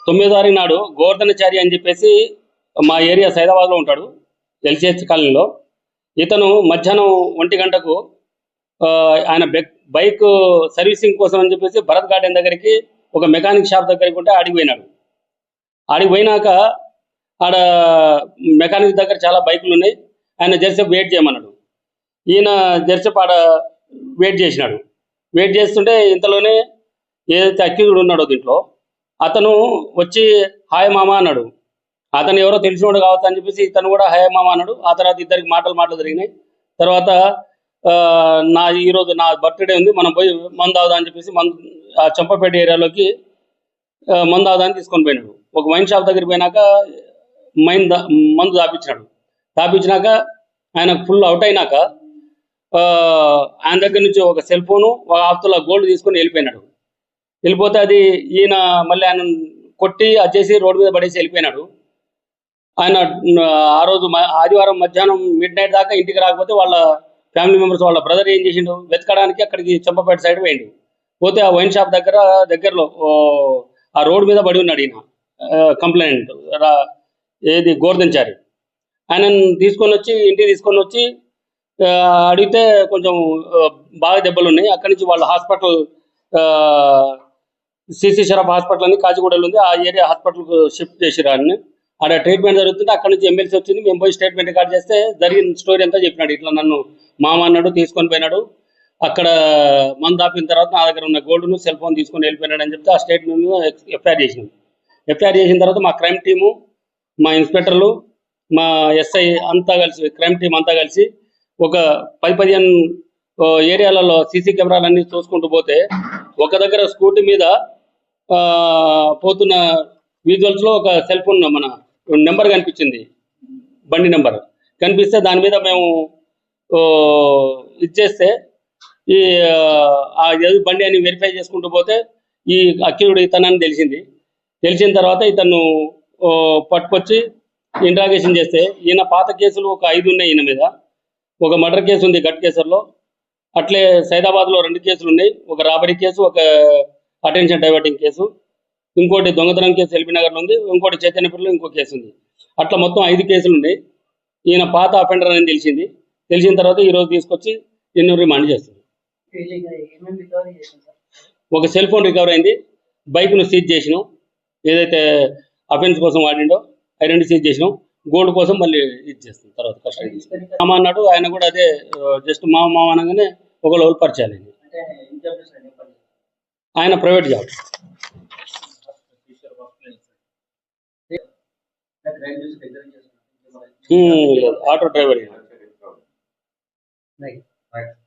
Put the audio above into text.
9వ తారీఖు నాడు గోవర్ధనచారి అని చెప్పేసి మా ఏరియా సైదాబాద్లో ఉంటాడు, ఎల్సిహెచ్ కాలనీలో. ఇతను మధ్యాహ్నం 1 గంటకు ఆయన బైక్ సర్వీసింగ్ కోసం అని చెప్పేసి భరత్ గార్డెన్ దగ్గరికి ఒక మెకానిక్ షాప్ దగ్గరికి ఉంటే ఆడికి పోయినాడు. ఆడికి పోయినాక ఆడ మెకానిక్ దగ్గర చాలా బైకులు ఉన్నాయి, ఆయన జెర్సేపు వెయిట్ చేయమన్నాడు. ఈయన జెర్సేపు ఆడ వెయిట్ చేసినాడు. వెయిట్ చేస్తుంటే ఇంతలోనే ఏదైతే అక్యూజ్డ్ ఉన్నాడో దీంట్లో అతను వచ్చి హాయ్ మామ అన్నాడు. అతను ఎవరో తెలిసినోడు కావచ్చు అని చెప్పేసి ఇతను కూడా హాయ్ మామ అన్నాడు. ఆ తర్వాత ఇద్దరికి మాటలు జరిగినాయి. తర్వాత ఈరోజు నా బర్త్డే ఉంది, మనం పోయి మందు తాగుదా అని చెప్పేసి ఆ చంపపేట ఏరియాలోకి మందు తాగుదాన్ని తీసుకొని పోయినాడు. ఒక వైన్ షాప్ దగ్గరికి పోయినాక మందు తాపించినాక ఆయన ఫుల్ అవుట్ అయినాక ఆయన దగ్గర నుంచి ఒక సెల్ ఫోను, ఒక ఆఫ్తుల గోల్డ్ తీసుకొని వెళ్ళిపోతే అది ఈయన మళ్ళీ ఆయన కొట్టి అది చేసి రోడ్డు మీద పడేసి వెళ్ళిపోయినాడు. ఆయన ఆ రోజు ఆదివారం మధ్యాహ్నం మిడ్-నైట్ దాకా ఇంటికి రాకపోతే వాళ్ళ ఫ్యామిలీ మెంబర్స్ వాళ్ళ బ్రదర్ ఏం చేసిండు, వెతకడానికి అక్కడికి చంపపేట సైడ్ పోయిండు. పోతే ఆ వైన్ షాప్ దగ్గరలో ఆ రోడ్డు మీద పడి ఉన్నాడు ఈయన కంప్లైంట్ ఏది గోవర్ధనచారి. ఆయనను ఇంటికి తీసుకొని వచ్చి అడిగితే కొంచెం బాగా దెబ్బలు ఉన్నాయి. అక్కడి నుంచి వాళ్ళ హాస్పిటల్ సిసి షరఫ్ హాస్పిటల్ అని కాచిగూడలో ఉంది, ఆ ఏరియా హాస్పిటల్కు షిఫ్ట్ చేసిరు. ఆయన ఆడ ట్రీట్మెంట్ జరుగుతుంటే అక్కడ నుంచి ఎమ్మెల్సీ వచ్చింది. మేము పోయి స్టేట్మెంట్ రికార్డ్ చేస్తే జరిగిన స్టోరీ అంతా చెప్పినాడు. ఇట్లా నన్ను మామ అన్నాడు, తీసుకొని పోయినాడు. అక్కడ మందు ఆపిన తర్వాత నా దగ్గర ఉన్న గోల్డ్ను సెల్ ఫోన్ తీసుకొని వెళ్ళిపోయినాడు అని చెప్తే ఆ స్టేట్మెంట్ ఎఫ్ఐఆర్ చేసినాం. ఎఫ్ఐఆర్ చేసిన తర్వాత మా క్రైమ్ టీము, మా ఇన్స్పెక్టర్లు, మా ఎస్ఐ అంతా కలిసి, క్రైమ్ టీం అంతా కలిసి ఒక 10-15 ఏరియాలలో సీసీ కెమెరాలన్నీ చూసుకుంటూ పోతే ఒక దగ్గర స్కూటీ మీద పోతున్న విజువల్స్లో ఒక సెల్ ఫోన్ మన నెంబర్ కనిపించింది, బండి నెంబర్ కనిపిస్తే దాని మీద మేము ఇచ్చేస్తే ఈ బండి అని వెరిఫై చేసుకుంటూ పోతే ఈ అక్యూజ్డ్ ఇతనని తెలిసిన తర్వాత ఇతను పట్టుకొచ్చి ఇంట్రాగేషన్ చేస్తే ఈయన పాత కేసులు ఒక 5 ఉన్నాయి. ఈయన మీద ఒక మర్డర్ కేసు ఉంది గట్కేసర్లో, అట్లే సైదాబాద్లో 2 కేసులు ఉన్నాయి, ఒక రాబరీ కేసు, ఒక అటెన్షన్ డైవర్టింగ్ కేసు, ఇంకోటి దొంగతనం కేసు ఎల్బీనగర్లో ఉంది, ఇంకోటి చైతన్యపురంలో ఇంకో కేసు ఉంది. అట్లా మొత్తం 5 కేసులు ఉన్నాయి. ఈయన పాత అఫెండర్ అని తెలిసిన తర్వాత ఈరోజు తీసుకొచ్చి నిన్ను రిమాండ్ చేస్తుంది. ఒక సెల్ ఫోన్ రికవర్ అయింది, బైక్ను సీజ్ చేసినాం, ఏదైతే అఫెన్స్ కోసం వాడిండో అవి 2 సీజ్ చేసినాం. గోల్డ్ కోసం మళ్ళీ ఇది చేస్తాం తర్వాత కస్టడీ. మామ అన్నాడు, ఆయన కూడా అదే జస్ట్ మామ అనగానే ఒక లోల్ పరిచయాలు. ఆయన ప్రైవేట్ జాబ్, ఆటో డ్రైవర్.